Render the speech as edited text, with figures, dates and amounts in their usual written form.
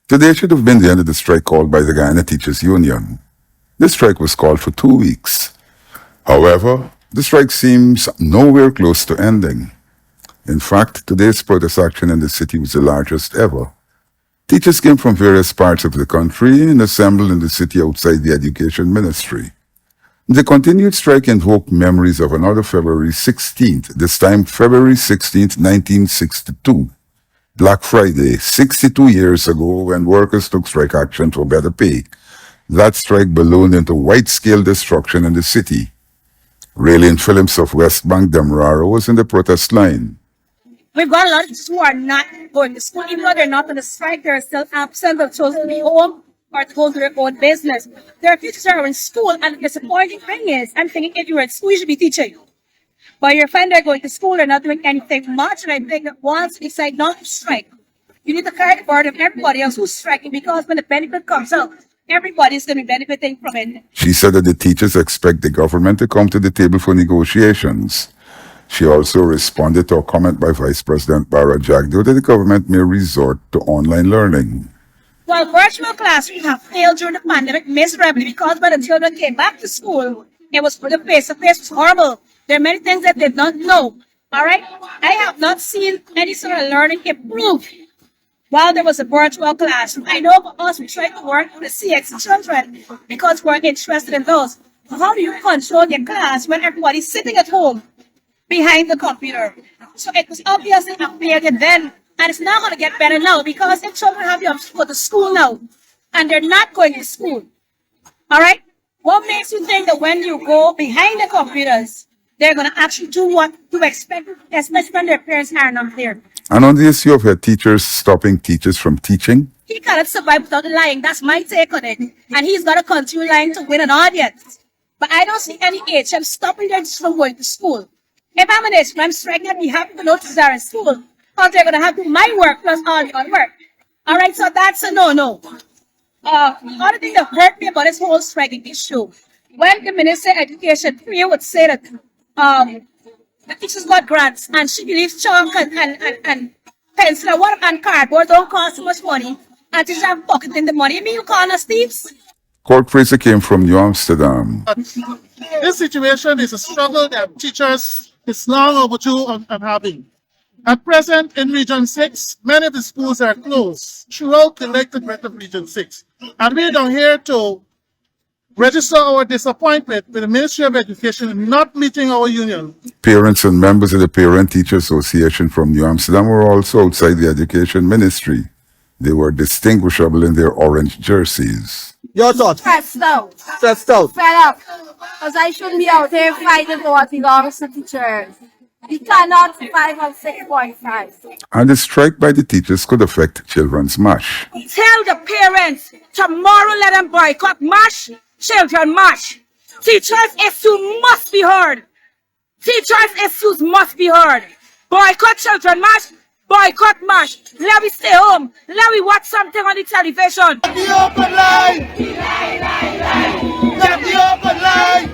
Today should have been the end of the strike called by the Guyana Teachers Union. This strike was called for 2 weeks. However, the strike seems nowhere close to ending. In fact, today's protest action in the city was the largest ever. Teachers came from various parts of the country and assembled in the city outside the Education Ministry. The continued strike invoked memories of another February 16th, this time February 16th, 1962. Black Friday, 62 years ago, when workers took strike action for better pay. That strike ballooned into wide-scale destruction in the city. Raylene Phillips of West Bank Demerara was in the protest line. We've got a lot of teachers who are not going to school. Even though they're not on the strike, they're still absent or chosen to be home or to go to their own business. There are teachers who are in school, and the disappointing thing is, I'm thinking if you were in school, you should be teaching. But your friend are going to school, they're not doing anything much, and I think that once you decide not to strike, you need to carry the burden of everybody else who's striking, because when the benefit comes out, everybody's going to be benefiting from it. She said that the teachers expect the government to come to the table for negotiations. She also responded to a comment by Vice President Bara Jagdo that the government may resort to online learning. Well, virtual classrooms have failed during the pandemic miserably, because when the children came back to school, it was for the face-to-face was horrible. There are many things that they did not know. All right? I have not seen any sort of learning improve while there was a virtual classroom. I know for us, we try to work with the CX children because we're interested in those. But how do you control your class when everybody's sitting at home behind the computer? So it was obviously a failure then, and it's not going to get better now, because if children have to go to school now and they're not going to school, all right? What makes you think that when you go behind the computers, they're going to actually do what you expect, especially when their parents are not there? And on the issue of her teachers stopping teachers from teaching, he cannot survive without lying. That's my take on it. And he's got to continue lying to win an audience. But I don't see any HM stopping them from going to school. If I'm an HM, I'm striking, I'd be happy to know teachers are in school, because they're going to have to do my work plus all the other work. All right, so that's a no-no. The other thing that hurt me about this whole striking issue, when the Minister of Education would say that the teachers got grants, and she believes chalk and pencil and cardboard don't cost so much money, and teachers are pocketing the money. You mean you call us thieves? Court Fraser came from New Amsterdam. This situation is a struggle that teachers is long overdue on having. At present, in Region 6, many of the schools are closed throughout the elected breadth of Region 6. And we're down here to register our disappointment with the Ministry of Education not meeting our union. Parents and members of the Parent Teacher Association from New Amsterdam were also outside the Education Ministry. They were distinguishable in their orange jerseys. Your thoughts? Stressed out. Stressed out. Fed up. Because I shouldn't be out there fighting for what belongs to teachers. We cannot survive on 6.5. And the strike by the teachers could affect children's MASH. Tell the parents, tomorrow let them boycott MASH, children MASH. Teachers' issues must be heard. Teachers' issues must be heard. Boycott children MASH, boycott MASH. Let me stay home. Let me watch something on the television. Get the open line! Get the open line!